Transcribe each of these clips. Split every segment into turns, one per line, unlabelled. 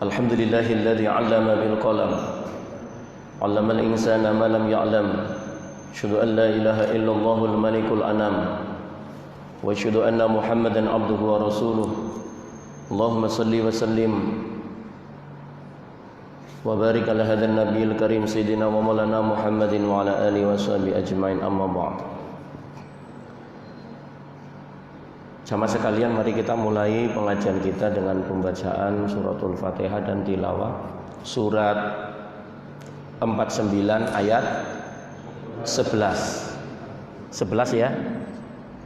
Alhamdulillahilladzi 'allama bil qalam 'allamal insana ma lam ya'lam. Asyhadu an la ilaha illallahul malikul anam wa asyhadu anna Muhammadan 'abduhu wa rasuluh. Allahumma shalli wa sallim wa barik ala hadzal nabiyil karim sayyidina wa maulana Muhammadin wa ala alihi wa sahbihi ajmain, amma ba'd. Jamaah sekalian, mari kita mulai pengajian kita dengan pembacaan suratul Fatihah dan tilawah surat 49 ayat 11. 11 ya?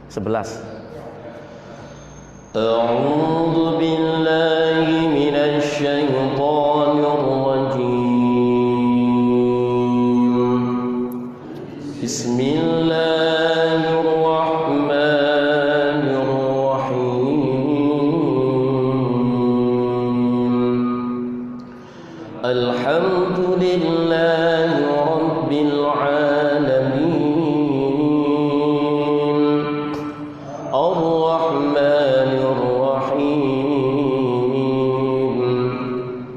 11. A'udzu billahi minasy syaithanir rajim. Bismillahirrahmanirrahim. Alhamdulillahi rabbil alamin. Ar-Rahmanir Rahim.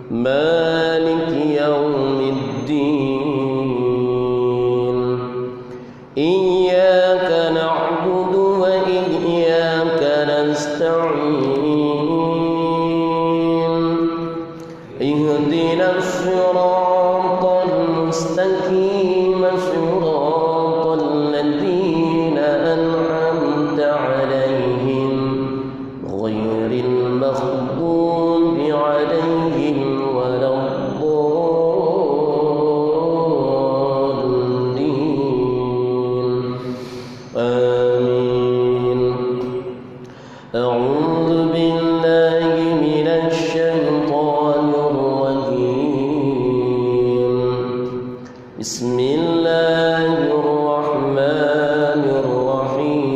Maliki yaumiddin. Iyyaka na'budu wa iyyaka nasta'in. Ihdinas siratal mustaqim, siratal ladzina an'amta 'alaihim ghairil maghdubi 'alaihim waladdallin. Amin. A'udzu billahi minasy syaithanir rajim. Bismillahirrahmanirrahim.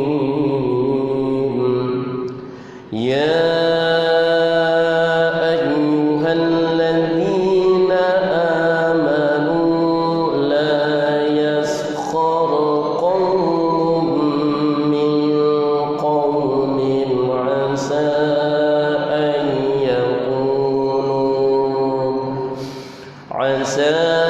Ya ayyuhalladzina amanu la yaskhar qaumun min qaumin 'asa an yakunu 'asa Bismillahirrahmanirrahim.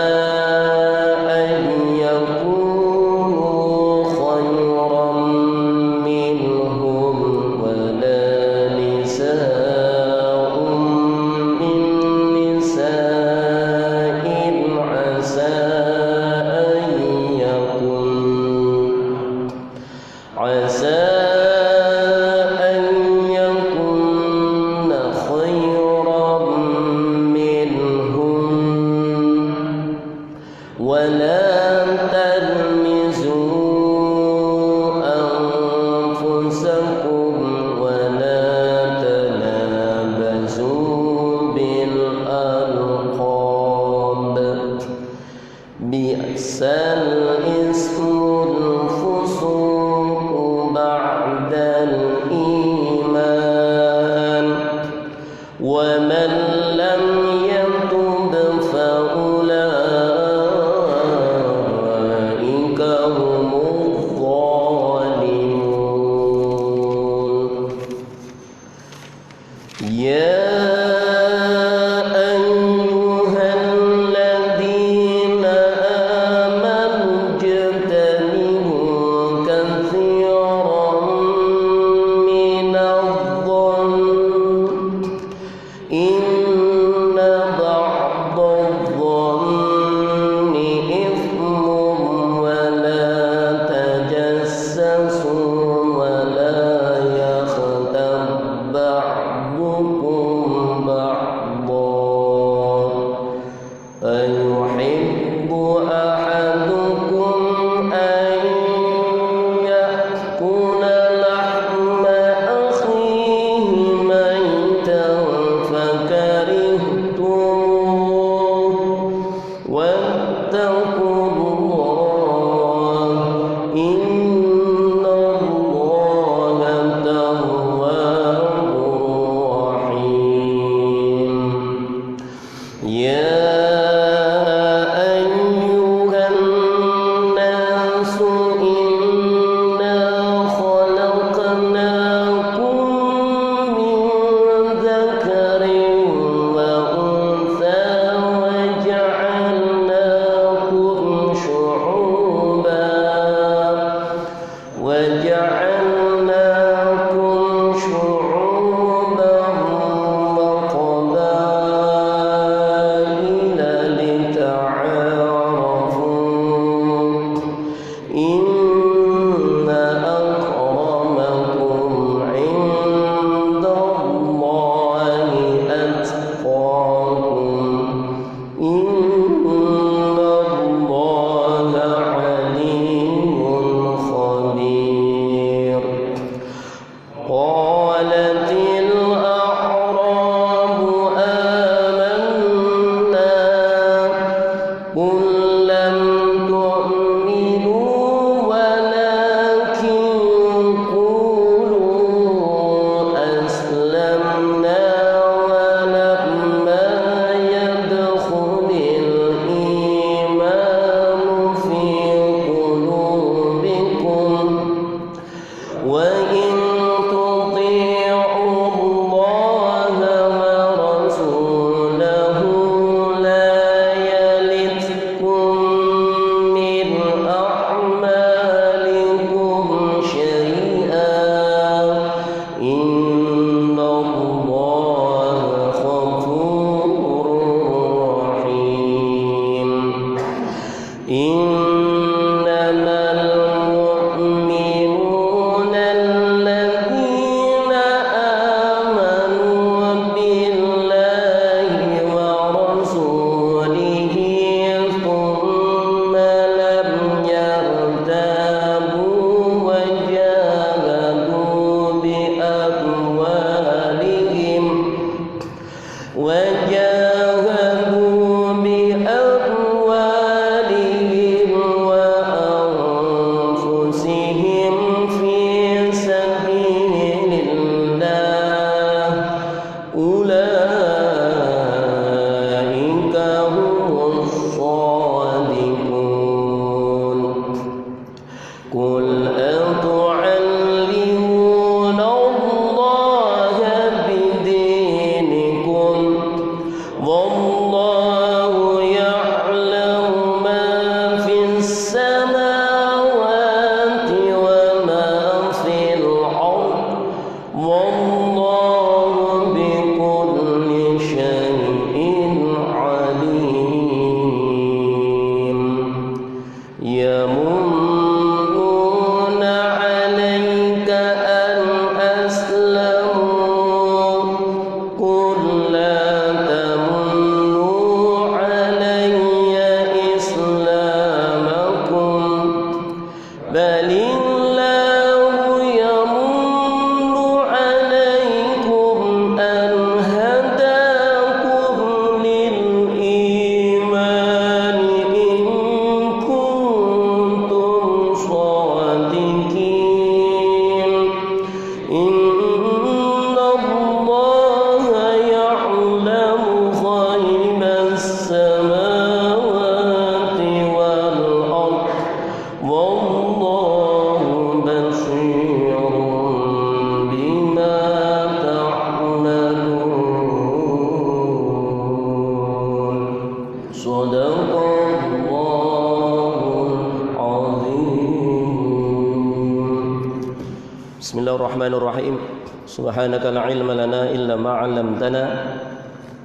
Bismillahirrahmanirrahim. Subhanaka la ilma lana illa ma 'allamtana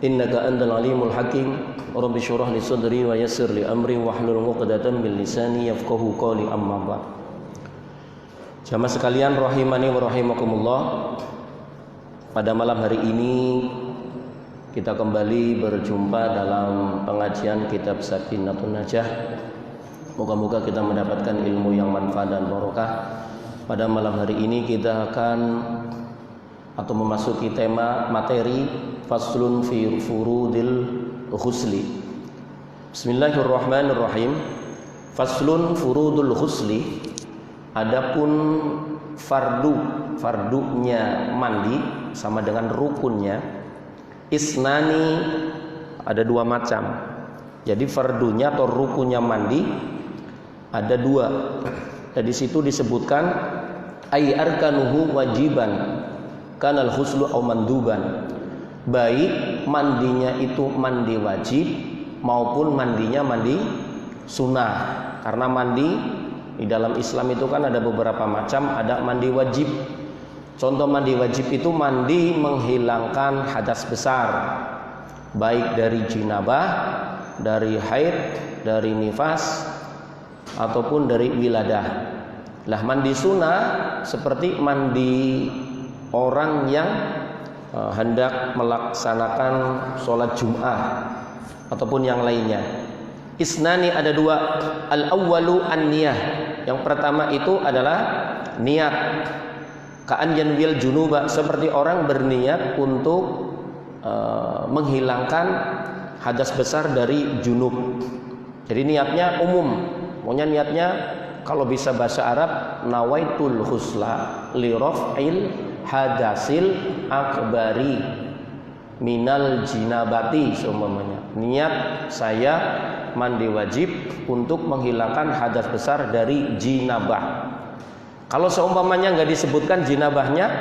innaka antal alimul hakim. Rabbi shrah li sadri wa yassir li amri wahlul 'uqdatam min lisani yafqahu qawli. Amma ba'd. Jamaah sekalian rahimani wa rahimakumullah. Pada malam hari ini kita kembali berjumpa dalam pengajian kitab Safinatun Najah. Moga-moga kita mendapatkan ilmu yang manfaat dan barokah. Pada malam hari ini kita akan atau memasuki tema materi faslun fi furudil ghusli. Bismillahirrahmanirrahim. Faslun furudul ghusli. Adapun fardunya mandi sama dengan rukunnya. Isnani, ada dua macam. Jadi fardunya atau rukunnya mandi ada dua. Dan di situ disebutkan ay arkanuhu wajiban kanal huslu au manduban. Baik mandinya itu mandi wajib maupun mandinya mandi sunnah. Karena mandi di dalam Islam itu kan ada beberapa macam, ada mandi wajib. Contoh mandi wajib itu mandi menghilangkan hadas besar, baik dari jinabah, dari haid, dari nifas, ataupun dari wiladah. Lah mandi sunnah seperti mandi orang yang hendak melaksanakan sholat Jum'ah ataupun yang lainnya. Isnani, ada dua. Al-awwalu an-niyah. Yang pertama itu adalah niat. Ka'an yanwil junuba, seperti orang berniat untuk menghilangkan hadas besar dari junub. Jadi niatnya umum. Pokoknya niatnya kalau bisa bahasa Arab nawaitul husla li raf'il hadasil akbari minal jinabati seumpamanya. Niat saya mandi wajib untuk menghilangkan hadas besar dari jinabah. Kalau seumpamanya nggak disebutkan jinabahnya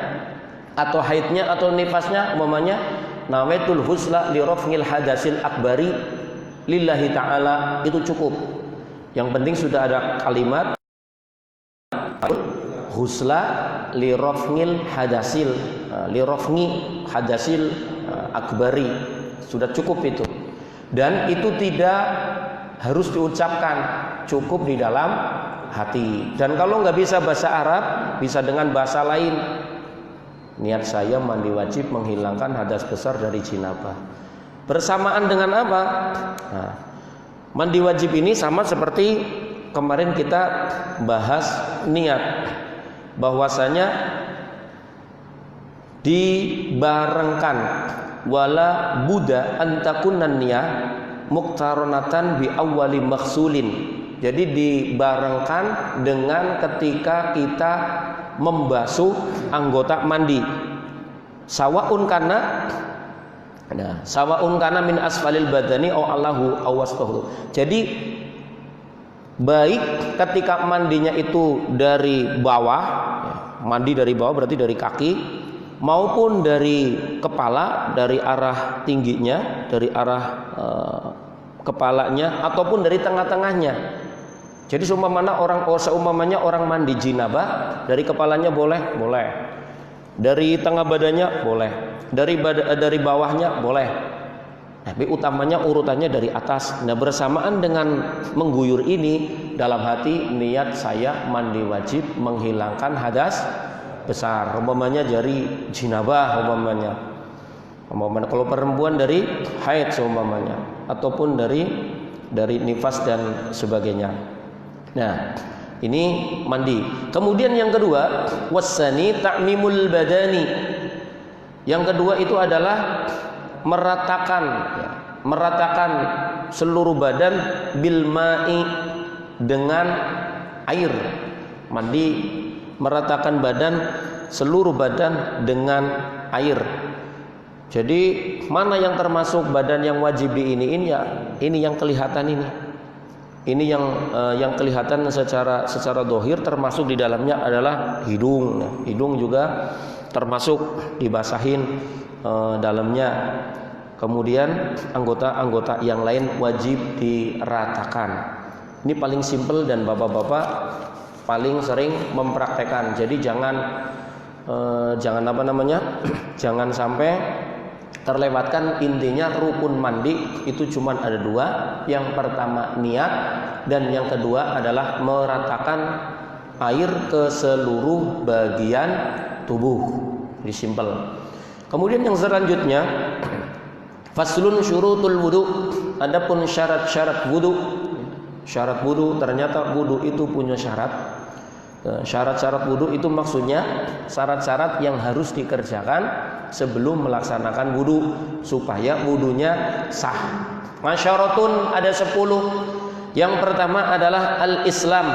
atau haidnya atau nifasnya, umpamanya nawaitul husla li raf'il hadasil akbari lillahi ta'ala, itu cukup. Yang penting sudah ada kalimat husla li raf'il hadasil li raf'i hadasil akbari, sudah cukup itu. Dan itu tidak harus diucapkan, cukup di dalam hati. Dan kalau nggak bisa bahasa Arab, bisa dengan bahasa lain. Niat saya mandi wajib menghilangkan hadas besar dari jinabah. Bersamaan dengan apa? Nah, mandi wajib ini sama seperti kemarin kita bahas niat, bahwasanya dibarengkan wala buddha antakunan niyah muktaronatan bi awwali maksulin. Jadi dibarengkan dengan ketika kita membasuh anggota mandi. Sawaun kana min asfalil badani au Allahu awasfahu. Jadi baik ketika mandinya itu dari bawah, mandi dari bawah berarti dari kaki, maupun dari kepala, dari arah tingginya, dari arah kepalanya, ataupun dari tengah-tengahnya. Jadi seumpamanya orang mandi jinabah, dari kepalanya boleh, dari tengah badannya boleh, dari bawahnya boleh. Tapi utamanya urutannya dari atas. Nah, bersamaan dengan mengguyur ini, dalam hati niat saya mandi wajib menghilangkan hadas besar. Umpamanya dari jinabah, umpamanya kalau perempuan dari haid seumpamanya, ataupun dari nifas dan sebagainya. Nah, ini mandi. Kemudian yang kedua, wasani ta'mimul badani. Yang kedua itu adalah meratakan seluruh badan bil ma'i, dengan air. Mandi meratakan seluruh badan dengan air. Jadi mana yang termasuk badan yang wajib diiniin, ya ini yang kelihatan ini. Ini yang kelihatan secara dohir, termasuk di dalamnya adalah hidung. Nah, hidung juga termasuk dibasahin dalamnya. Kemudian anggota-anggota yang lain wajib diratakan. Ini paling simpel dan bapak-bapak paling sering mempraktekkan. Jadi jangan jangan apa namanya jangan sampai terlewatkan. Intinya rukun mandi itu cuma ada dua. Yang pertama niat, dan yang kedua adalah meratakan air ke seluruh bagian tubuh. Jadi simpel. Kemudian yang selanjutnya, faslun syurutul wudu. Adapun syarat-syarat wudu. Syarat wudu, ternyata wudu itu punya syarat. Syarat-syarat wudu itu maksudnya syarat-syarat yang harus dikerjakan sebelum melaksanakan wudu supaya wudunya sah. Masyaratun ada 10. Yang pertama adalah al-Islam.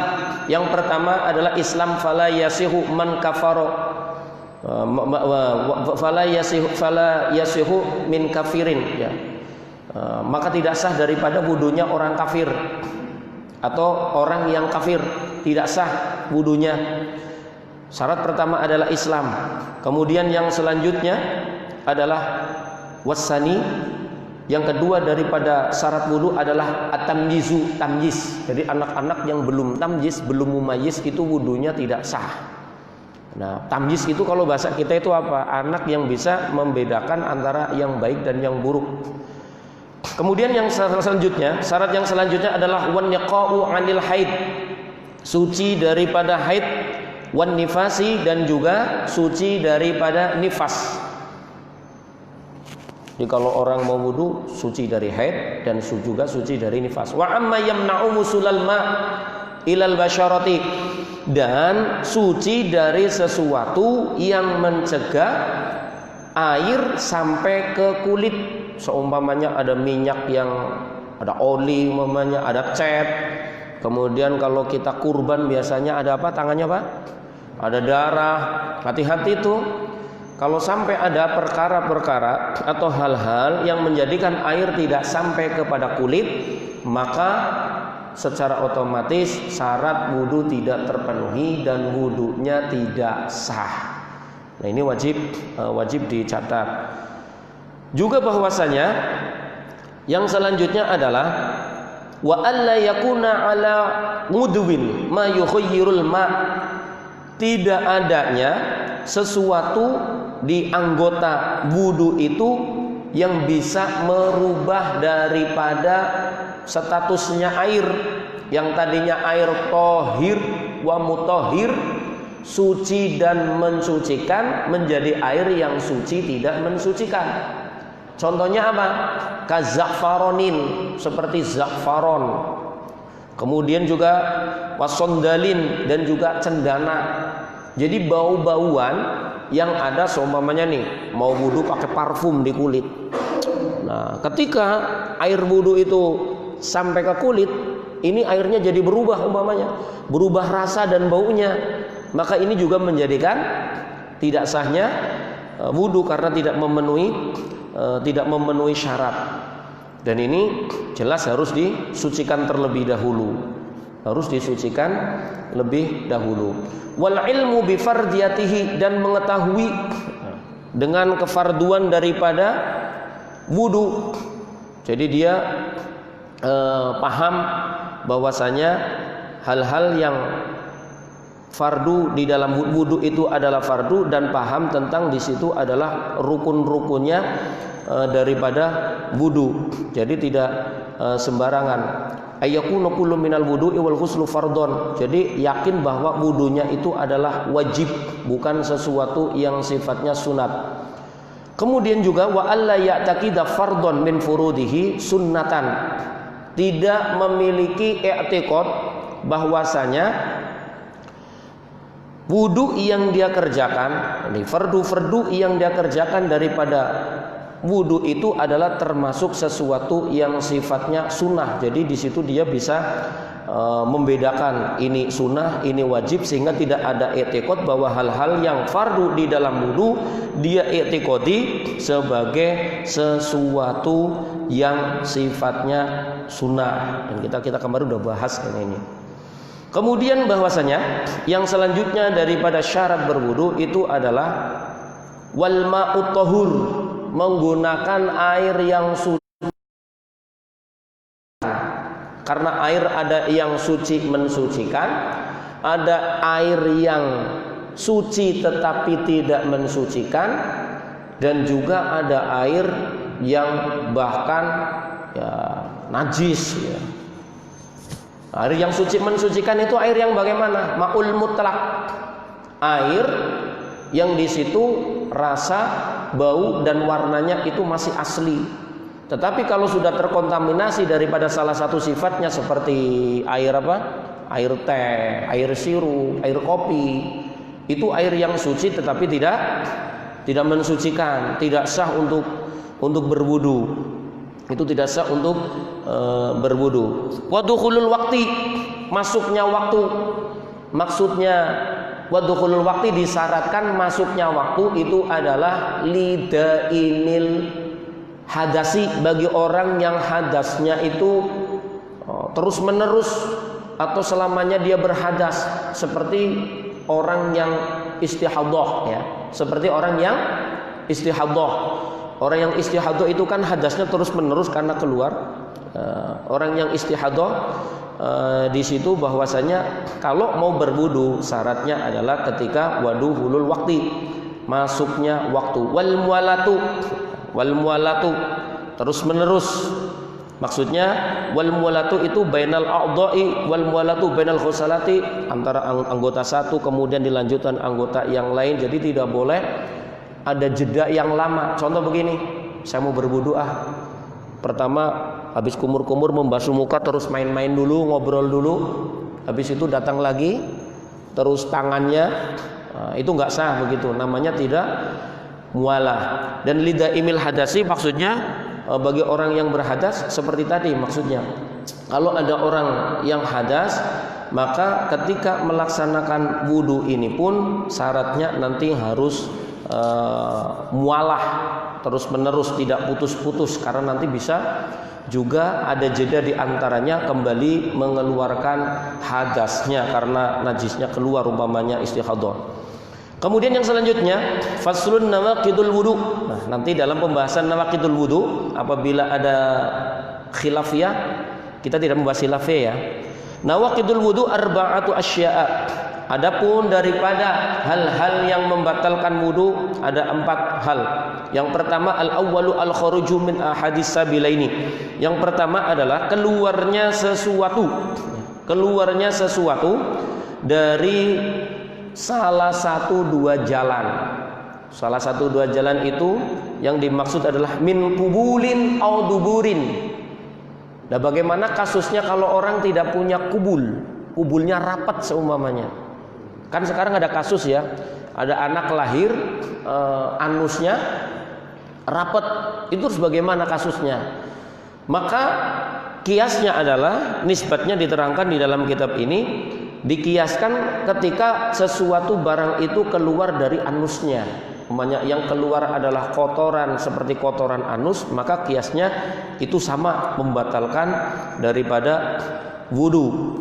Yang pertama adalah Islam. Fala yasihu man kafaro, fala yasihu min kafirin, ya. Maka tidak sah daripada wudunya orang kafir atau orang yang kafir, tidak sah wudunya. Syarat pertama adalah Islam. Kemudian yang selanjutnya adalah wasani. Yang kedua daripada syarat wudu adalah at-tamyizu, tamyiz. Jadi anak-anak yang belum tamyiz, belum mumayyiz itu wudunya tidak sah. Nah, tamyiz itu kalau bahasa kita itu apa? Anak yang bisa membedakan antara yang baik dan yang buruk. Kemudian yang selanjutnya, syarat yang selanjutnya adalah wan niqa'u 'anil haid. Suci daripada haid, wan nifasi, dan juga suci daripada nifas. Jadi kalau orang mau wudu suci dari haid dan juga suci dari nifas. Wa amma yamna'u wusulal ma' ilal basyarati, dan suci dari sesuatu yang mencegah air sampai ke kulit. Seumpamanya ada minyak yang ada oli, umpamanya ada cat. Kemudian kalau kita kurban biasanya ada apa tangannya, Pak? Ada darah. Hati-hati tuh. Kalau sampai ada perkara-perkara atau hal-hal yang menjadikan air tidak sampai kepada kulit, maka secara otomatis syarat wudu tidak terpenuhi dan wudunya tidak sah. Nah, ini wajib dicatat. Juga bahwasanya yang selanjutnya adalah wa alla yakuna ala mudwin ma yukhayyirul ma. Tidak adanya sesuatu di anggota wudu itu yang bisa merubah daripada statusnya air. Yang tadinya air tohir wa mutahhir, suci dan mensucikan, menjadi air yang suci tidak mensucikan. Contohnya apa? Kaza'faronin, seperti za'faron. Kemudian juga wasondalin, dan juga cendana. Jadi bau-bauan yang ada, seumpamanya nih mau wudu pakai parfum di kulit. Nah, ketika air wudu itu sampai ke kulit, ini airnya jadi berubah, umpamanya berubah rasa dan baunya, maka ini juga menjadikan tidak sahnya wudu karena tidak memenuhi syarat. Dan ini jelas harus disucikan terlebih dahulu. Harus disucikan lebih dahulu. Wal ilmu bi fardiyatihi, dan mengetahui dengan kefarduan daripada wudu. Jadi dia paham bahwasanya hal-hal yang fardu di dalam wudu itu adalah fardu, dan paham tentang di situ adalah rukun-rukunnya daripada wudu. Jadi tidak sembarangan. Ayyakunu kullu minal wudu'i wal ghuslu fardhon. Jadi yakin bahwa wudunya itu adalah wajib, bukan sesuatu yang sifatnya sunat. Kemudian juga wa alla ya'taqida fardhon min furudihi sunnatan. Tidak memiliki i'tiqad bahwasanya wudu yang dia kerjakan, ini fardu-fardu yang dia kerjakan daripada wudu itu adalah termasuk sesuatu yang sifatnya sunnah. Jadi di situ dia bisa membedakan ini sunnah, ini wajib, sehingga tidak ada i'tiqad bahwa hal-hal yang fardu di dalam wudu dia i'tiqadi sebagai sesuatu yang sifatnya sunnah. Dan kita kemarin udah bahas ini. Kemudian bahwasanya yang selanjutnya daripada syarat berwudu itu adalah wal ma'ut tahur, menggunakan air yang suci. Karena air ada yang suci mensucikan, ada air yang suci tetapi tidak mensucikan, dan juga ada air yang bahkan ya najis ya. Air yang suci mensucikan itu air yang bagaimana? Ma'ul mutlak. Air yang di situ rasa, bau dan warnanya itu masih asli. Tetapi kalau sudah terkontaminasi daripada salah satu sifatnya seperti air apa? Air teh, air sirup, air kopi, itu air yang suci tetapi tidak mensucikan, tidak sah untuk berwudu. Itu tidak sah untuk berwudu. Wadukhulul waktu, masuknya waktu. Maksudnya wadukhulul waktu disyaratkan masuknya waktu itu adalah lidaimil hadasi, bagi orang yang hadasnya itu terus menerus atau selamanya dia berhadas, seperti orang yang istihadhah ya, seperti orang yang istihadhah. Orang yang istihadhah itu kan hadasnya terus menerus karena keluar. Orang yang istihadhah di situ bahwasanya kalau mau berwudu syaratnya adalah ketika waduhulul waktu, masuknya waktu. Wal mualatu terus menerus. Maksudnya wal mualatu itu bainal a'dha'i wal mualatu bainal khusalati, antara anggota satu kemudian dilanjutkan anggota yang lain. Jadi tidak boleh ada jeda yang lama. Contoh begini, saya mau berwudu pertama habis kumur-kumur membasuh muka terus main-main dulu, ngobrol dulu, habis itu datang lagi terus tangannya, itu nggak sah begitu, namanya tidak mualah. Dan lidaimil hadasi maksudnya bagi orang yang berhadas seperti tadi, maksudnya kalau ada orang yang hadas maka ketika melaksanakan wudu ini pun syaratnya nanti harus mualah terus menerus, tidak putus-putus, karena nanti bisa juga ada jeda di antaranya kembali mengeluarkan hadasnya karena najisnya keluar, umpamanya istihadhah. Kemudian yang selanjutnya faslun nawaqidul wudu. Nah, nanti dalam pembahasan nawaqidul wudu apabila ada khilafiyah, kita tidak membahas khilafiyah ya. Nawaqidul wudu arba'atu asya'a. Adapun daripada hal-hal yang membatalkan wudu ada 4 hal. Yang pertama al-awwalu al-khuruju min ahadis sabilaini. Yang pertama adalah keluarnya sesuatu dari salah satu dua jalan. Salah satu dua jalan itu yang dimaksud adalah min kubulin au duburin. Nah, bagaimana kasusnya kalau orang tidak punya kubulnya rapat seumpamanya? Kan sekarang ada kasus ya, ada anak lahir anusnya rapat, itu terus bagaimana kasusnya? Maka kiasnya adalah, nisbatnya diterangkan di dalam kitab ini, dikiaskan ketika sesuatu barang itu keluar dari anusnya. Umpamanya yang keluar adalah kotoran seperti kotoran anus, maka kiasnya itu sama membatalkan daripada wudu.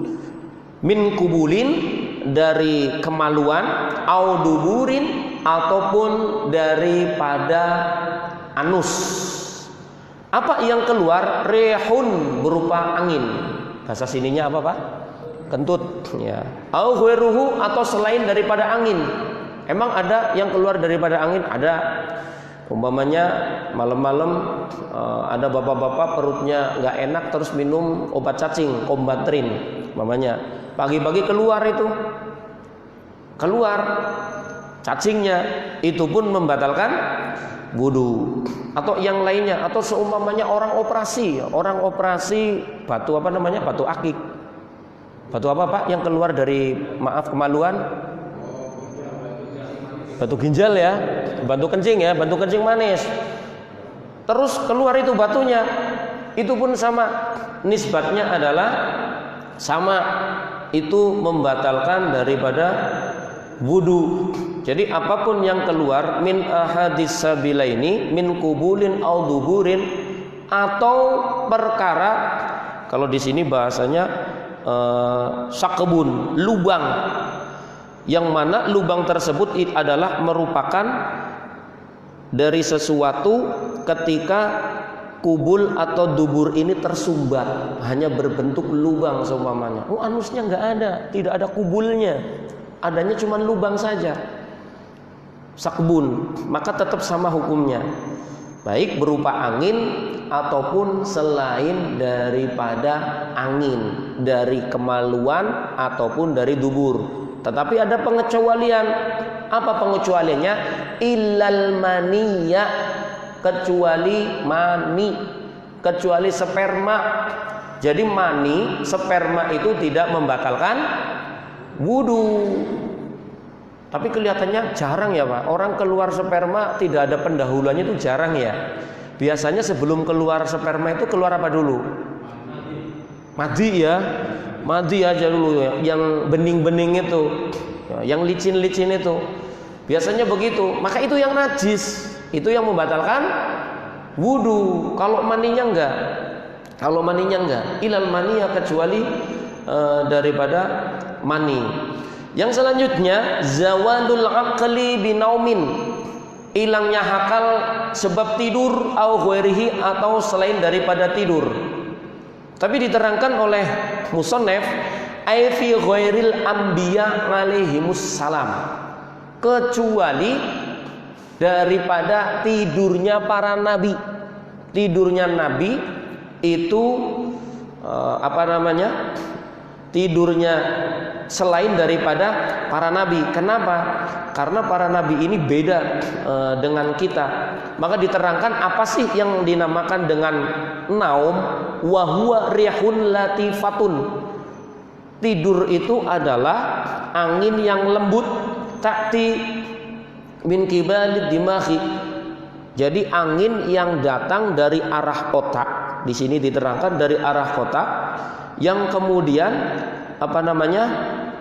Min kubulin, dari kemaluan, au duburin, ataupun daripada anus. Apa yang keluar? Rehun, berupa angin. Bahasa sininya apa Pak? Kentut ya. Au ghairuhu, atau selain daripada angin. Emang ada yang keluar daripada angin? Ada. Umpamanya malam-malam ada bapak-bapak perutnya nggak enak terus minum obat cacing, Kombatrin umpamanya. Pagi-pagi keluar cacingnya, itu pun membatalkan wudu. Atau yang lainnya, atau seumpamanya orang operasi batu batu akik. Batu apa Pak yang keluar dari kemaluan? Batu ginjal ya, batu kencing manis. Terus keluar itu batunya, itu pun sama, nisbatnya adalah sama, itu membatalkan daripada wudu. Jadi apapun yang keluar min ahadis sabilaini, min kubulin au duburin, atau perkara, kalau di sini bahasanya sakebun, lubang, yang mana lubang tersebut adalah merupakan dari sesuatu ketika kubul atau dubur ini tersumbat, hanya berbentuk lubang seumpamanya. Anusnya nggak ada, tidak ada kubulnya.
adanya cuma lubang saja, sakbun, maka tetap sama hukumnya, baik berupa angin ataupun selain daripada angin, dari kemaluan ataupun dari dubur. Tetapi ada pengecualian. Apa pengecualiannya? Illal maniyya, kecuali mani, kecuali sperma. Jadi mani, sperma itu tidak membatalkan wudu. Tapi kelihatannya jarang ya Pak, orang keluar sperma tidak ada pendahuluannya, itu jarang ya. Biasanya sebelum keluar sperma itu keluar apa dulu? Madi ya, madi aja dulu ya. Yang bening-bening itu, yang licin-licin itu, biasanya begitu. Maka itu yang najis, itu yang membatalkan wudu. Kalau maninya enggak, kalau maninya enggak, ilal maniya, kecuali daripada mani. Yang selanjutnya, zawadul aqli binaumin, hilangnya akal sebab tidur, au ghairihi, atau selain daripada tidur. Tapi diterangkan oleh musannaf, ai fi ghairil anbiya alaihimus salam, kecuali daripada tidurnya para nabi. Tidurnya nabi itu tidurnya selain daripada para nabi. Kenapa? Karena para nabi ini beda dengan kita. Maka diterangkan apa sih yang dinamakan dengan naum? Wa huwa rihun latifatun. Tidur itu adalah angin yang lembut, ta'ti min kibalid dimaghi. Jadi angin yang datang dari arah otak. Di sini diterangkan dari arah otak, yang kemudian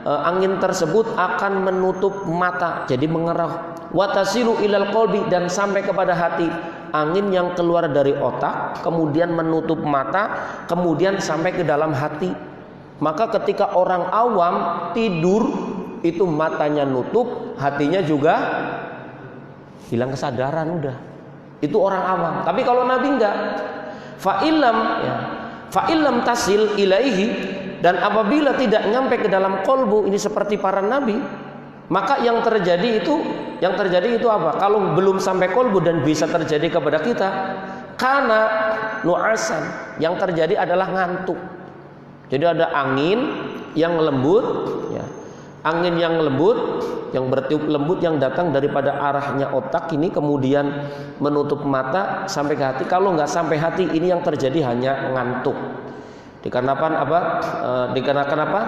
angin tersebut akan menutup mata, jadi mengerah. Watasilu ilal qalbi, dan sampai kepada hati. Angin yang keluar dari otak kemudian menutup mata, kemudian sampai ke dalam hati. Maka ketika orang awam tidur itu matanya nutup, hatinya juga hilang kesadaran, udah. Itu orang awam. Tapi kalau Nabi enggak. Fa'ilam tasil ilaihi, dan apabila tidak nyampe ke dalam kolbu, ini seperti para nabi, maka yang terjadi itu apa? Kalau belum sampai kolbu dan bisa terjadi kepada kita, karena nu'asan, yang terjadi adalah ngantuk. Jadi ada angin yang lembut, ya, angin yang lembut, yang bertiup lembut, yang datang daripada arahnya otak ini, kemudian menutup mata sampai ke hati. Kalau nggak sampai hati, ini yang terjadi hanya ngantuk. Dikarenakan apa? Dikarenakan apa?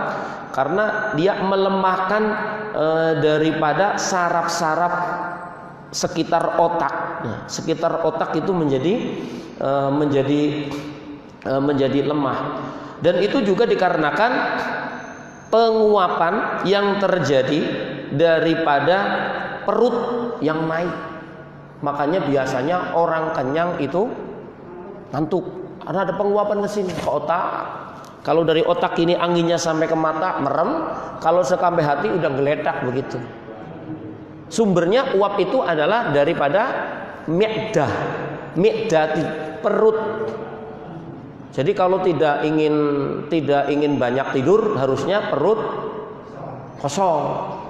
Karena dia melemahkan daripada saraf-saraf sekitar otak. Ya, sekitar otak itu menjadi lemah. Dan itu juga dikarenakan penguapan yang terjadi daripada perut yang naik. Makanya biasanya orang kenyang itu ngantuk, karena ada penguapan ke sini, ke otak. Kalau dari otak ini anginnya sampai ke mata merem, kalau sampai hati udah geletak begitu. Sumbernya uap itu adalah daripada mi'dati, perut. Jadi kalau tidak ingin banyak tidur, harusnya perut kosong.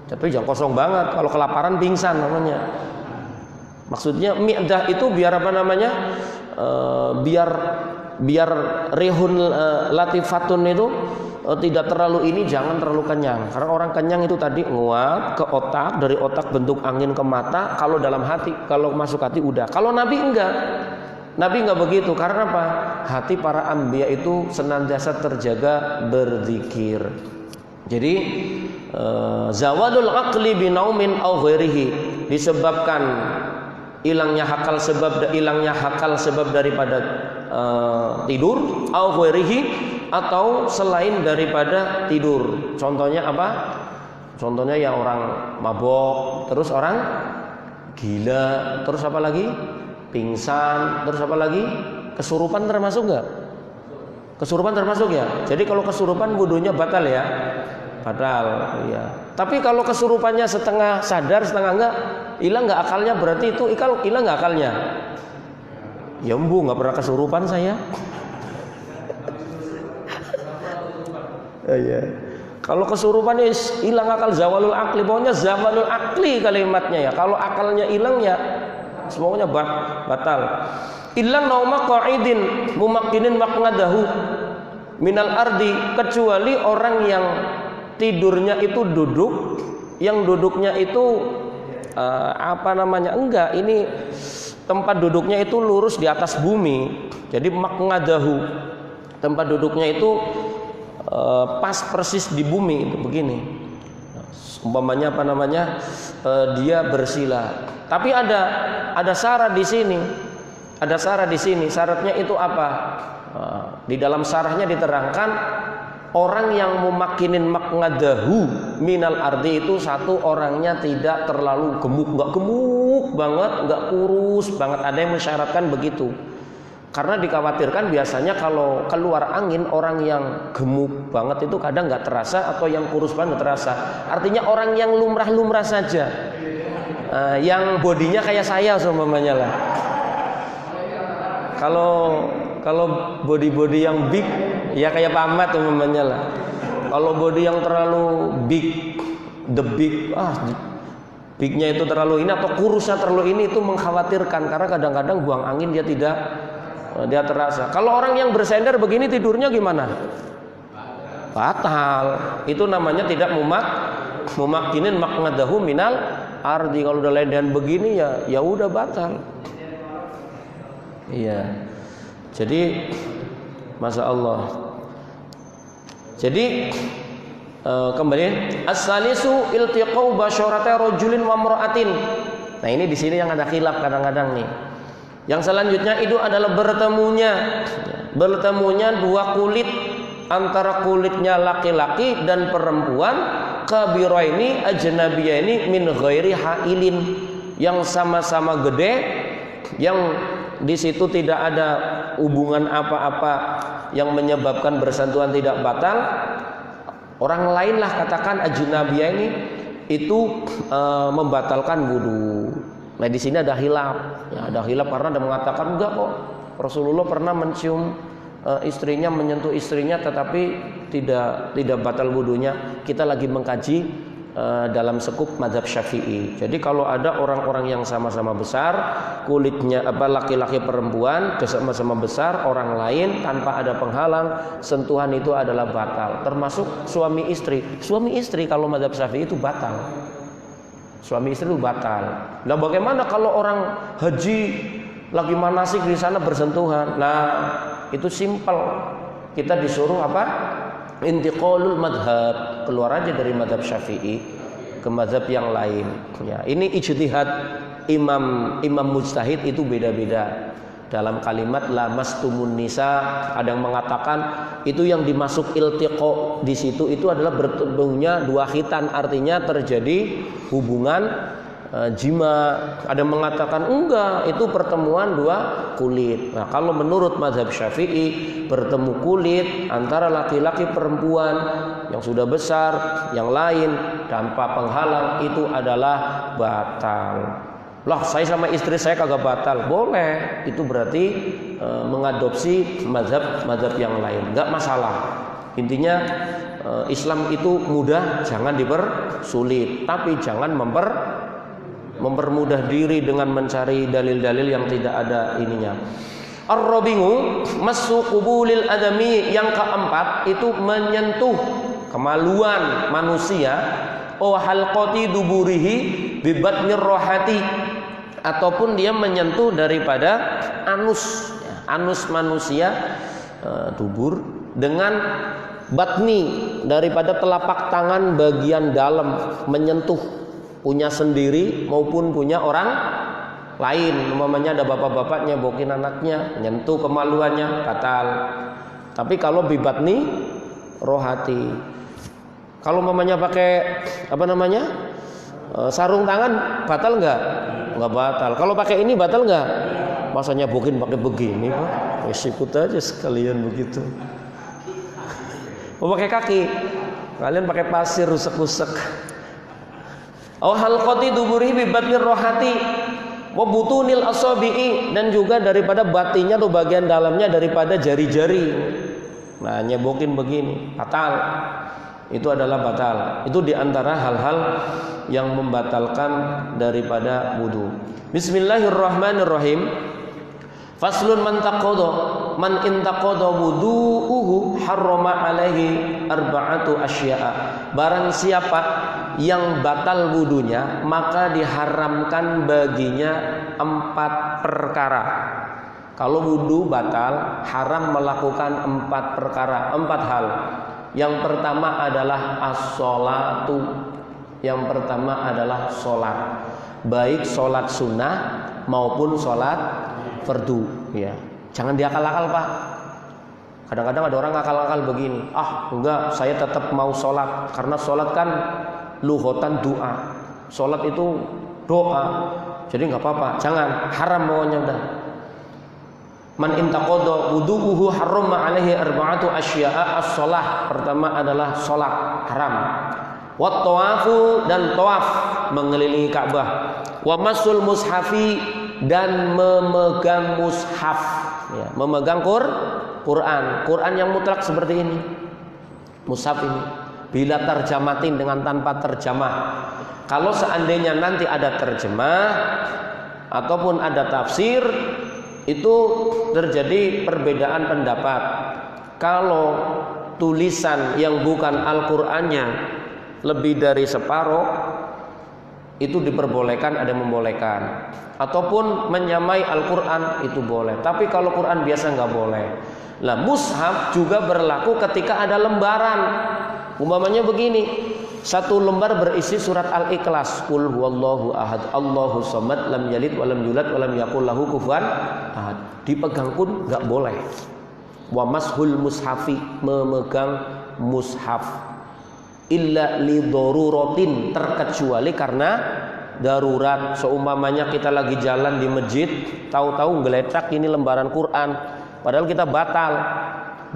Tapi jangan kosong banget, kalau kelaparan pingsan namanya. Maksudnya mi'dah itu biar apa namanya? Biar rihun latifatun itu tidak terlalu ini, jangan terlalu kenyang. Karena orang kenyang itu tadi nguap ke otak, dari otak bentuk angin ke mata. Kalau dalam hati, kalau masuk hati udah. Kalau Nabi enggak. Nabi enggak begitu. Karena apa? Hati para anbiya itu senantiasa terjaga berzikir. Jadi zawadul aqli binaumin au ghairihi, disebabkan hilangnya akal sebab daripada tidur, au ghairihi, atau selain daripada tidur. Contohnya apa? Contohnya ya orang mabok, terus orang gila, terus apa lagi? Pingsan, terus apa lagi? Kesurupan termasuk enggak? Kesurupan termasuk ya. Jadi kalau kesurupan wudunya batal ya. Batal ya. Tapi kalau kesurupannya setengah sadar, setengah enggak, hilang enggak akalnya, berarti itu hilang enggak akalnya? Ya embu, enggak pernah kesurupan saya. Ya. Kalau kesurupan ya hilang akal, zawalul akli. Pokoknya zawalul akli kalimatnya ya. Kalau akalnya hilang ya semuanya batal. Illan nauma qa'idin mumakkinin maq'adahu minal ardi, kecuali orang yang tidurnya itu duduk, yang duduknya itu enggak, ini tempat duduknya itu lurus di atas bumi. Jadi maq'adahu, tempat duduknya itu pas persis di bumi itu begini. Umpamanya dia bersila. Tapi ada syarat di sini. Ada syarat di sini. Syaratnya itu apa? Di dalam syarahnya diterangkan orang yang memakinin maq'adahu minal ardi itu satu, orangnya tidak terlalu gemuk, enggak gemuk banget, enggak kurus banget. Ada yang mensyaratkan begitu. Karena dikhawatirkan biasanya kalau keluar angin orang yang gemuk banget itu kadang nggak terasa, atau yang kurus banget nggak terasa. Artinya orang yang lumrah-lumrah saja, yang bodinya kayak saya seumpamanya lah. Kalau body yang big ya kayak Pamat umpamanya lah. Kalau body yang terlalu big, bignya itu terlalu ini atau kurusnya terlalu ini, itu mengkhawatirkan karena kadang-kadang buang angin dia terasa. Kalau orang yang bersender begini tidurnya gimana? Batal. Itu namanya tidak mumakkinin maq'adahu minal ardi. Kalau udah ledehan begini ya udah batal. Iya. Jadi Masya Allah. Jadi kembali as-salisu iltiqau basyarata rajulin wa imra'atin. Nah, ini di sini yang ada khilaf kadang-kadang nih. Yang selanjutnya itu adalah bertemunya dua kulit, antara kulitnya laki-laki dan perempuan, kabiraini ajnabiyaini min ghairi hailin, yang sama-sama gede, yang di situ tidak ada hubungan apa-apa yang menyebabkan bersentuhan tidak batal. Orang lainlah katakan ajnabiyaini itu membatalkan wudu. Nah, di sini ada khilaf. Ya, ada khilaf karena ada mengatakan enggak kok. Rasulullah pernah mencium istrinya, menyentuh istrinya, tetapi tidak batal wudunya. Kita lagi mengkaji dalam sekup mazhab Syafi'i. Jadi kalau ada orang-orang yang sama-sama besar, kulitnya laki-laki perempuan sama-sama besar, orang lain tanpa ada penghalang, sentuhan itu adalah batal. Termasuk suami istri. Suami istri kalau mazhab Syafi'i itu batal. Suami istri itu batal. Nah, bagaimana kalau orang haji lagi manasik di sana bersentuhan? Nah, itu simpel. Kita disuruh apa? Intiqalul madhab, keluar aja dari madhab Syafi'i ke madhab yang lain. Ya, ini ijtihad imam mujtahid itu beda-beda. Dalam kalimat lamastumun nisa, ada yang mengatakan itu yang dimasuk iltiqa di situ itu adalah bertemunya dua khitan, artinya terjadi hubungan jima. Ada yang mengatakan enggak, itu pertemuan dua kulit. Nah, kalau menurut mazhab Syafi'i, bertemu kulit antara laki-laki perempuan yang sudah besar, yang lain tanpa penghalang itu adalah batal. Lah, saya sama istri saya kagak batal. Boleh, itu berarti mengadopsi mazhab yang lain, enggak masalah. Intinya Islam itu mudah, jangan dipersulit, tapi jangan mempermudah diri dengan mencari dalil-dalil yang tidak ada ininya. Ar-rabi'u massu qubulil adami, yang keempat itu menyentuh kemaluan manusia, halqati duburihi bi batnir rohati, ataupun dia menyentuh daripada anus manusia, dubur, dengan batni daripada telapak tangan bagian dalam, menyentuh punya sendiri maupun punya orang lain. Umpamanya ada bapak-bapaknya bokin anaknya, nyentuh kemaluannya, batal. Tapi kalau bibatni rohati, kalau umpamanya pakai sarung tangan, batal nggak batal. Kalau pakai ini batal nggak? Masanya bokin pakai begini Pak, ikut aja sekalian begitu. Mau pakai kaki, kalian pakai pasir rusek-rusek. Halqati duburihi bi batnir rohati wa butunil asabi'i, dan juga daripada batinnya atau bagian dalamnya daripada jari-jari. Nah, nyebokin begini batal. itu adalah batal. Itu diantara hal-hal yang membatalkan daripada wudu. Bismillahirrahmanirrahim. Faslun man intaqada wudu'uhu harrama alaihi arba'atu asya'a. Barang siapa yang batal wudunya, maka diharamkan baginya 4 perkara. Kalau wudu batal, haram melakukan 4 perkara, 4 hal. Yang pertama adalah as-sholatu. Yang pertama adalah sholat, baik sholat sunnah maupun sholat fardu. Ya, jangan diakal-akal Pak. Kadang-kadang ada orang akal-akal begini, enggak, saya tetap mau sholat karena sholat kan luhotan doa. Sholat itu doa, jadi nggak apa-apa. Jangan, haram pokoknya udah. Man intaqada wudu'uhu harrama alaihi arba'atu asya'a. As-shalah, pertama adalah sholat, haram. Wat tawafu, dan tawaf mengelilingi Ka'bah. Wa masul mushafi, dan memegang mushaf, ya, memegang Quran yang mutlak seperti ini. Mushaf ini bila terjematin dengan tanpa terjemah. Kalau seandainya nanti ada terjemah ataupun ada tafsir, itu terjadi perbedaan pendapat. Kalau tulisan yang bukan Al-Qur'annya lebih dari separuh, itu diperbolehkan, ada yang membolehkan. Ataupun menyamai Al-Qur'an itu boleh. Tapi kalau Quran biasa nggak boleh. Lah, mushaf juga berlaku ketika ada lembaran. Umpamanya begini, 1 lembar berisi surat Al-Ikhlas, Qul huwallahu ahad, Allahu samad, lam yalid walam yulad walam yakul lahu kufuwan ahad. Dipegang pun nggak boleh. Wa mashul mushafi, memegang mushaf, illa li daruratin, terkecuali karena darurat. Seumpamanya kita lagi jalan di masjid, tahu-tahu ngeletak ini lembaran Quran, padahal kita batal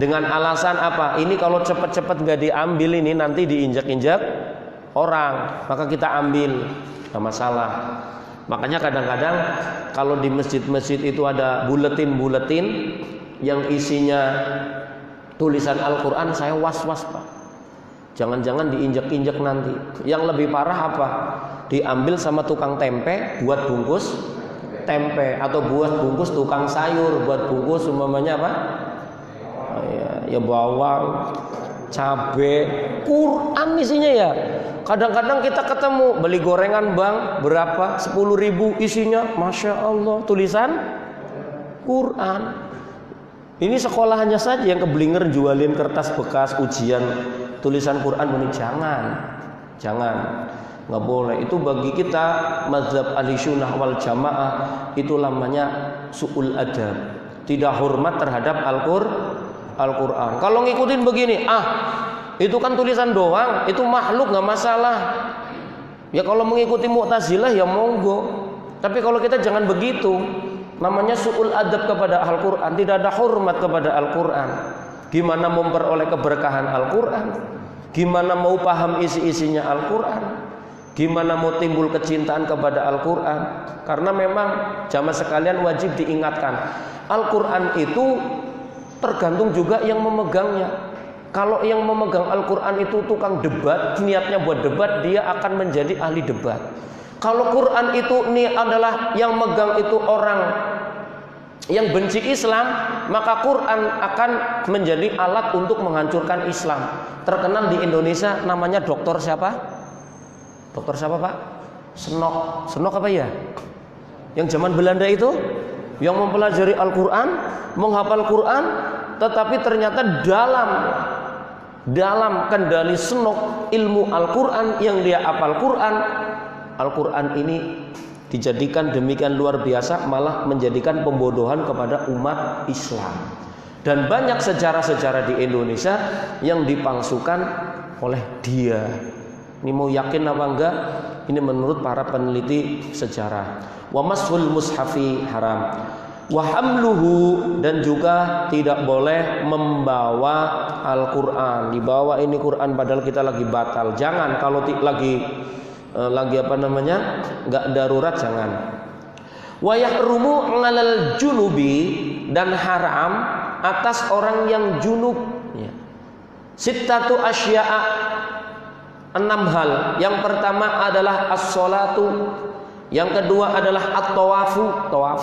dengan alasan apa? Ini kalau cepat-cepat nggak diambil, ini nanti diinjak-injak orang, maka kita ambil, nggak masalah. Makanya kadang-kadang kalau di masjid-masjid itu ada buletin-buletin yang isinya tulisan Al-Quran, saya was-was Pak. Jangan-jangan diinjak-injak nanti. Yang lebih parah apa? Diambil sama tukang tempe buat bungkus tempe, atau buat bungkus tukang sayur, buat bungkus umpamanya apa? Ya bawang, cabe, Quran isinya ya. Kadang-kadang kita ketemu beli gorengan Bang, berapa? 10.000 isinya, Masya Allah, tulisan Quran. Ini sekolahannya saja yang keblinger jualin kertas bekas ujian tulisan Quran. Ini jangan, nggak boleh. Itu bagi kita mazhab Ahlussunnah wal Jamaah itu namanya su'ul adab, tidak hormat terhadap Al-Quran. Kalau ngikutin begini, itu kan tulisan doang, itu makhluk, nggak masalah. Ya kalau mengikuti Mu'tazilah ya monggo. Tapi kalau kita jangan begitu, namanya su'ul adab kepada Al-Quran, tidak ada hormat kepada Al-Quran. Gimana memperoleh keberkahan Al-Quran? Gimana mau paham isi-isinya Al-Quran? Gimana mau timbul kecintaan kepada Al-Quran? Karena memang jamaah sekalian wajib diingatkan, Al-Quran itu tergantung juga yang memegangnya. Kalau yang memegang Al-Quran itu tukang debat, niatnya buat debat, dia akan menjadi ahli debat. Kalau Quran itu ini adalah yang megang itu orang yang benci Islam, maka Quran akan menjadi alat untuk menghancurkan Islam. Terkenal di Indonesia namanya dokter siapa? Dokter siapa Pak? Senok apa ya? Yang zaman Belanda itu, yang mempelajari Al-Quran, menghafal Quran, tetapi ternyata dalam kendali Senok ilmu Al-Quran yang dia hafal Quran, Al-Quran ini dijadikan demikian luar biasa, malah menjadikan pembodohan kepada umat Islam. Dan banyak sejarah-sejarah di Indonesia yang dipalsukan oleh dia. Ini mau yakin apa enggak? Ini menurut para peneliti sejarah. Wa mashul mushafi haram. Wa hamluhu, dan juga tidak boleh membawa Al-Quran. Dibawa ini Quran padahal kita lagi batal. Jangan, kalau lagi apa namanya, nggak darurat jangan. Wa yahrumu 'alal junubi, dan haram atas orang yang junub. Sittatu asya'a, 6 hal. Yang pertama adalah as-sholatu, yang kedua adalah at-tawafu, tawaf,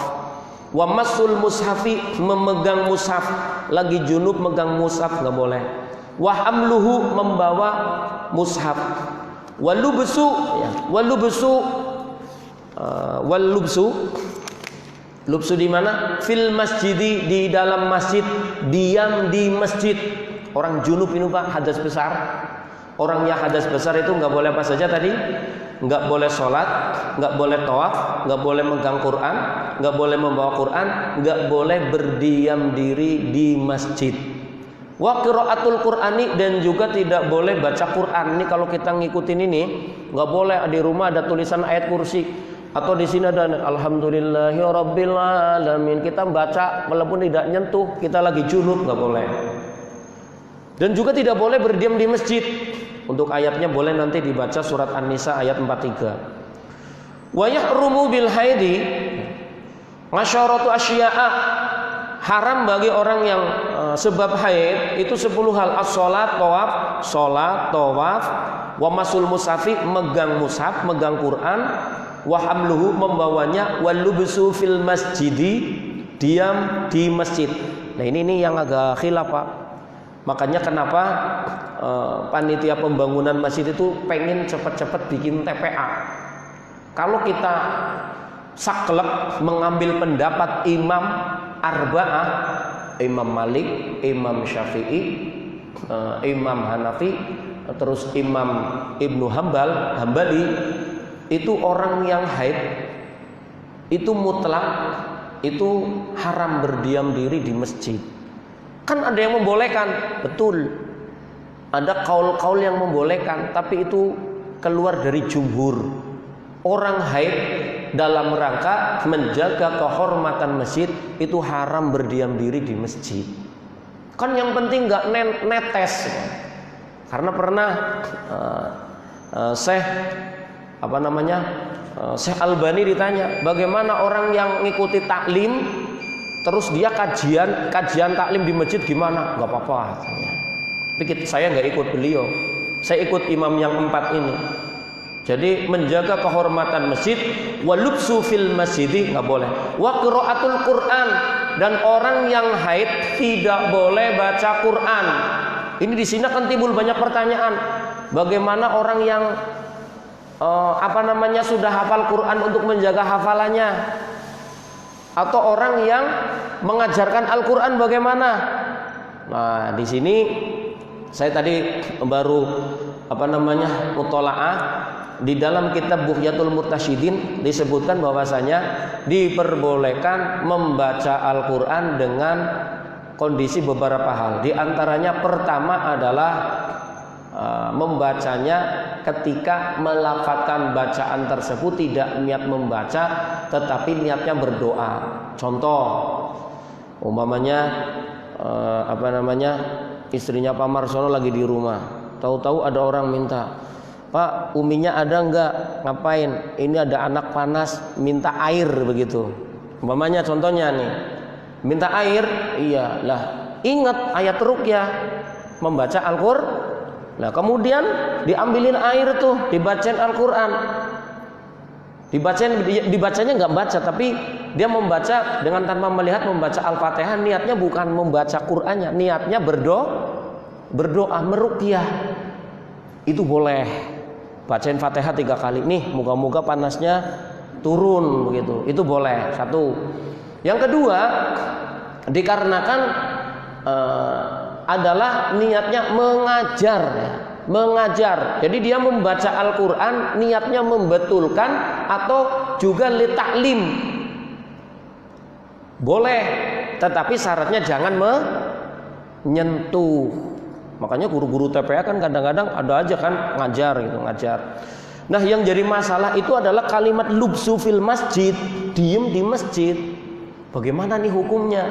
wa masul mushafi, memegang mushaf. Lagi junub megang mushaf nggak boleh. Wa hamluhu, membawa mushaf. Walubsu, ya, walubsu lubsu di mana? Fil masjidi, di dalam masjid, diam di masjid. Orang junub ini Pak, hadas besar. Orang yang hadas besar itu nggak boleh apa saja tadi? Nggak boleh sholat, nggak boleh tawaf, nggak boleh megang Quran, nggak boleh membawa Quran, nggak boleh berdiam diri di masjid. Wa qiraatul Qur'ani, dan juga tidak boleh baca Quran. Ini kalau kita ngikutin ini, nggak boleh di rumah ada tulisan ayat kursi atau di sini ada alhamdulillahirabbil alamin. Kita baca walaupun tidak nyentuh, kita lagi junub, nggak boleh. Dan juga tidak boleh berdiam di masjid. Untuk ayatnya boleh nanti dibaca surat An-Nisa ayat 43. Wa yahrumu bil haidi masyaratu asya'a, haram bagi orang yang sebab haid itu 10 hal. As-sholat, tawaf, sholat, tawaf, wa masul mushafi, megang mushaf, megang Quran, wa hamluhu, membawanya, wal lubsu fil masjidi, diam di masjid. Nah ini yang agak khilaf Pak. Makanya kenapa panitia pembangunan masjid itu pengen cepat-cepat bikin TPA. Kalau kita saklek mengambil pendapat imam arba'ah, Imam Malik, Imam Syafi'i, Imam Hanafi, terus Imam Ibnu Hambali, itu orang yang haid itu mutlak, itu haram berdiam diri di masjid. Kan ada yang membolehkan, betul. Ada kaul-kaul yang membolehkan, tapi itu keluar dari jumhur. Orang haid dalam rangka menjaga kehormatan masjid itu haram berdiam diri di masjid. Kan yang penting nggak netes. Karena pernah Syekh Syekh Albani ditanya, bagaimana orang yang ngikuti taklim terus dia kajian taklim di masjid gimana? Gak apa-apa. Tapi saya nggak ikut beliau. Saya ikut imam yang 4 ini. Jadi menjaga kehormatan masjid, walubsu fil masjidi nggak boleh. Wa qiraatul Quran, dan orang yang haid tidak boleh baca Quran. Ini di sini akan timbul banyak pertanyaan. Bagaimana orang yang sudah hafal Quran untuk menjaga hafalannya? Atau orang yang mengajarkan Al-Quran bagaimana? Nah, di sini saya tadi baru mutola'ah di dalam kitab Bughyatul Murtasyidin disebutkan bahwasanya diperbolehkan membaca Al-Quran dengan kondisi beberapa hal. Di antaranya pertama adalah membacanya ketika melafadzkan bacaan tersebut tidak niat membaca tetapi niatnya berdoa. Contoh, umpamanya istrinya Pak Marsono lagi di rumah, tahu-tahu ada orang minta, Pak, uminya ada enggak? Ngapain? Ini ada anak panas minta air begitu. Umpamanya contohnya nih, minta air, iya lah, ingat ayat ruqyah, membaca Al-Qur'an. Nah kemudian diambilin air tuh, dibacain Al-Quran. Dibacanya nggak baca, tapi dia membaca dengan tanpa melihat, membaca Al-Fatihah. Niatnya bukan membaca Qurannya, niatnya berdoa meruqyah. Itu boleh. Bacain Fatihah 3 kali. Nih, moga-moga panasnya turun begitu. Itu boleh. 1. Yang kedua, dikarenakan adalah niatnya mengajar. Jadi dia membaca Al-Quran niatnya membetulkan atau juga litaklim. Boleh, tetapi syaratnya jangan menyentuh. Makanya guru-guru TPA kan kadang-kadang ada aja kan ngajar. Nah yang jadi masalah itu adalah kalimat lubsu fil masjid, diem di masjid. Bagaimana nih hukumnya?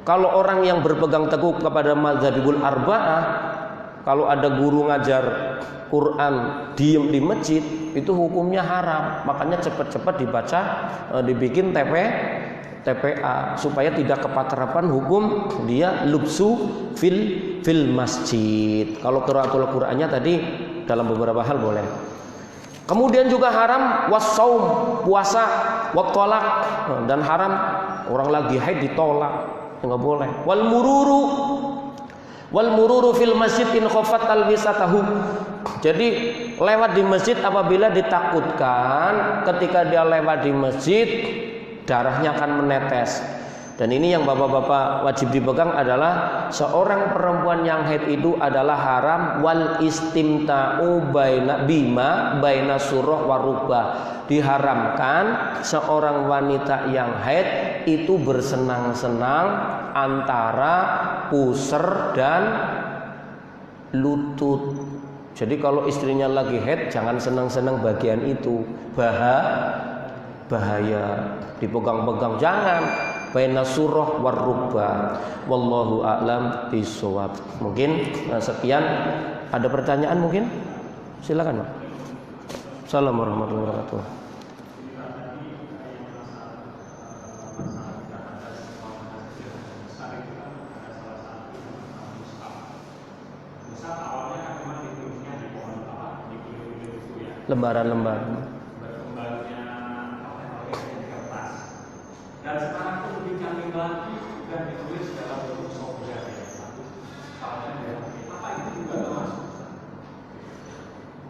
Kalau orang yang berpegang teguh kepada mazhabul arba'ah, kalau ada guru ngajar Quran diem di masjid, itu hukumnya haram. Makanya cepat-cepat dibaca, dibikin TPA supaya tidak kepaterapan hukum dia lubsu fil masjid. Kalau qiraatul Qur'annya tadi dalam beberapa hal boleh. Kemudian juga haram wassaum, puasa, wattolak, dan haram orang lagi haid ditolak, nggak boleh. Wal mururu fil masjid in khafat talbisatahu. Jadi lewat di masjid apabila ditakutkan ketika dia lewat di masjid darahnya akan menetes. Dan ini yang bapak-bapak wajib dipegang adalah seorang perempuan yang haid itu adalah haram wal istimta'u baina surah warubah. Diharamkan seorang wanita yang haid itu bersenang-senang antara pusar dan lutut. Jadi kalau istrinya lagi haid jangan senang-senang bagian itu, bahaya dipegang-pegang, jangan. Baina surah warubah. Wallahu a'lam bishawab. Mungkin sekian. Ada pertanyaan mungkin? Silakan, Pak. Assalamualaikum warahmatullahi wabarakatuh. Lembaran-lembaran.
Dan sekarang itu lebih canggih lagi dan ditulis dalam bentuk software. Apa itu juga termasuk?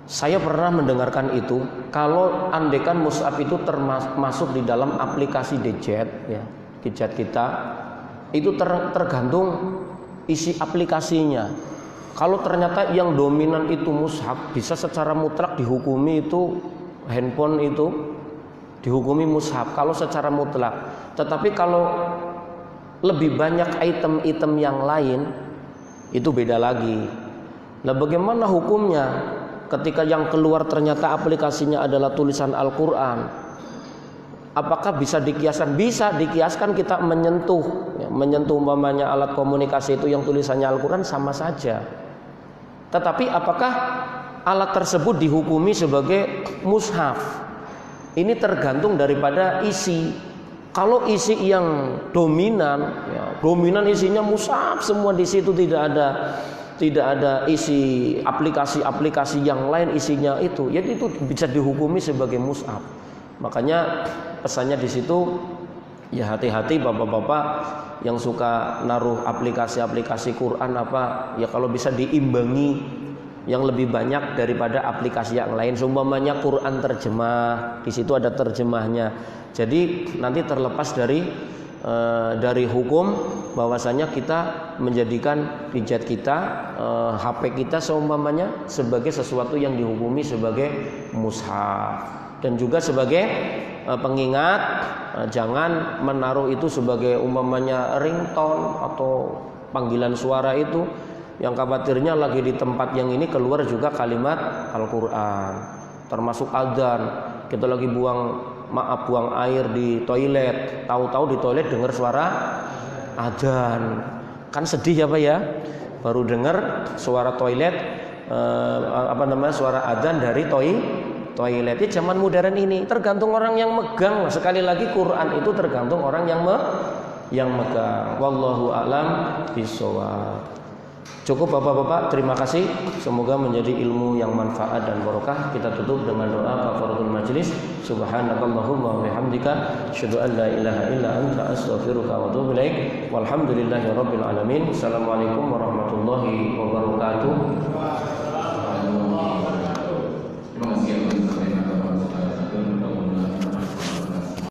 Saya pernah mendengarkan itu. Kalau andekan mushaf itu termasuk di dalam aplikasi gadget, ya, gadget kita, itu tergantung isi aplikasinya. Kalau ternyata yang dominan itu mushaf, bisa secara mutlak dihukumi itu handphone itu dihukumi mushaf kalau secara mutlak. Tetapi kalau lebih banyak item-item yang lain itu beda lagi. Nah, bagaimana hukumnya ketika yang keluar ternyata aplikasinya adalah tulisan Al-Quran? Apakah bisa dikiaskan? Bisa dikiaskan. Kita menyentuh umpamanya alat komunikasi itu yang tulisannya Al-Quran sama saja. Tetapi apakah alat tersebut dihukumi sebagai mushaf? Ini tergantung daripada isi. Kalau isi yang dominan, ya, dominan isinya mushaf semua, di situ tidak ada isi aplikasi-aplikasi yang lain isinya itu, ya itu bisa dihukumi sebagai mushaf. Makanya pesannya di situ, ya hati-hati bapak-bapak yang suka naruh aplikasi-aplikasi Quran apa, ya kalau bisa diimbangi yang lebih banyak daripada aplikasi yang lain. Seumpamanya Quran terjemah, di situ ada terjemahnya. Jadi nanti terlepas dari hukum bahwasanya kita menjadikan gadget kita, HP kita seumpamanya sebagai sesuatu yang dihukumi sebagai mushaf. Dan juga sebagai pengingat, jangan menaruh itu sebagai umpamanya ringtone atau panggilan suara itu, yang khawatirnya lagi di tempat yang ini keluar juga kalimat Al-Quran. Termasuk adzan, kita lagi buang air di toilet, tahu-tahu di toilet dengar suara adzan, kan sedih ya Pak ya. Baru dengar suara toilet, suara adzan dari toilet. Di zaman modern ini tergantung orang yang megang. Sekali lagi Quran itu tergantung orang yang megang. Wallahu a'lam bishawab. Cukup bapak-bapak, terima kasih. Semoga menjadi ilmu yang manfaat dan barokah. Kita tutup dengan doa kafaratul majlis. Subhanakallahumma wa bihamdika, asyhadu an la ilaha illa anta, astaghfiruka wa atubu ilaik. Walhamdulillahirabbil alamin. Assalamualaikum warahmatullahi wabarakatuh.